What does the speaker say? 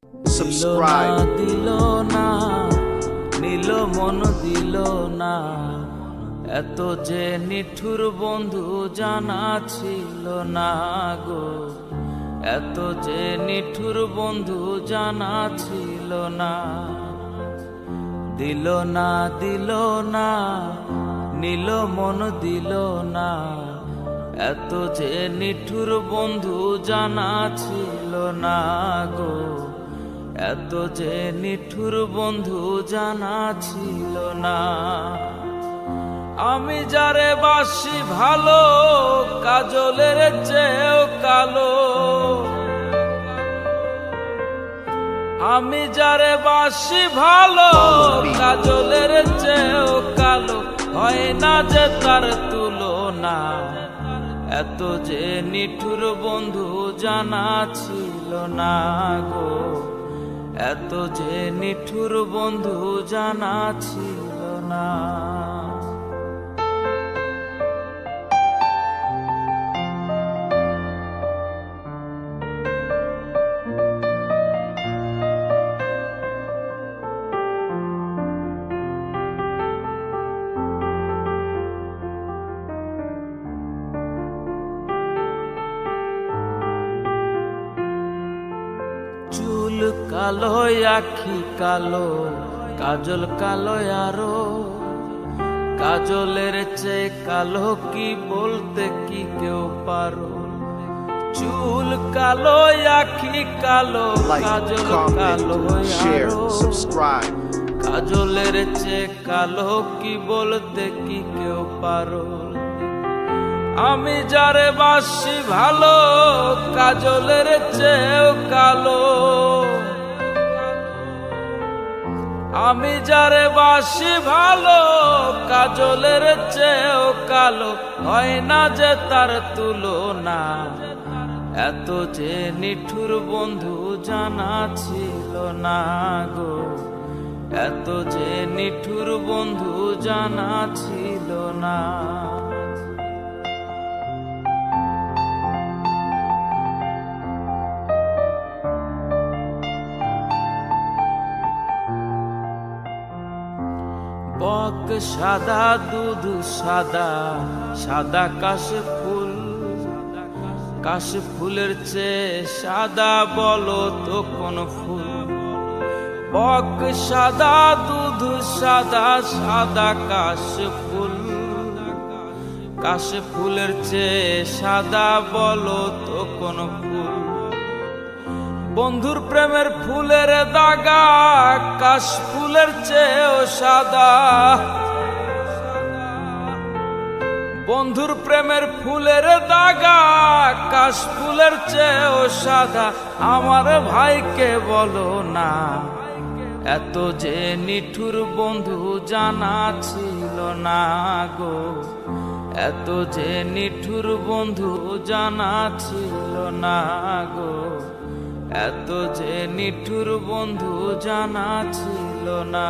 subscribe. দিল না নীল মন দিল না, এত যে নিঠুর বন্ধু জানা ছিল না গো, এত যে নিঠুর বন্ধু জানা ছিল না। দিল না নীল মন দিল না, এত যে নিঠুর বন্ধু জানা ছিল না গো, এত যে নিঠুর বন্ধু জানা ছিল না। আমি যারে বাসি ভালো কাজলের চেয়েও কালো, আমি যারে বাসি ভালো কাজলের চেয়েও কালো, হয় না যে তার তুলনা, এত যে নিঠুর বন্ধু জানা ছিল না গো, এত যে নিঠুর বন্ধু জানা ছিল না। চুল কালো আখি কালো, কাজল কালো আরো, কাজলের চেয়ে কালো কি বলতে কি কেউ পারো। চুল কালো আখি কালো, Like, কাজল কালো comment, share, আরো, subscribe. কাজলের চেয়ে কালো কি বলতে কি কেউ পারো। আমি যারে বাসি ভালো কাজলের চেয়েও কালো, আমি যারে বাসি ভালো কাজলের চেয়েও কালো, হয় না যে তার তুলনা, এত যে নিঠুর বন্ধু জানা ছিল না গো, এত যে নিঠুর বন্ধু জানা ছিল না। বক সাদা দুধ সাদা, সাদা কাশফুল, কাশফুলের চেয়ে সাদা বলো তো কোন ফুল। বক সাদা দুধ সাদা, সাদা কাশফুল, কাশফুলের চেয়ে সাদা বলো তো কোন ফুল। বন্ধুর প্রেমের ফুলের দাগা কাশফুলের চেয়েও সাদা, বন্ধুর প্রেমের ফুলের দাগা কাশফুলের চেয়েও সাদা। আমার ভাইকে বলো না, এত যে নিঠুর বন্ধু জানা ছিল না গো, এত যে নিঠুর বন্ধু জানা ছিল না গো, এত যে নিঠুর বন্ধু জানা ছিল না।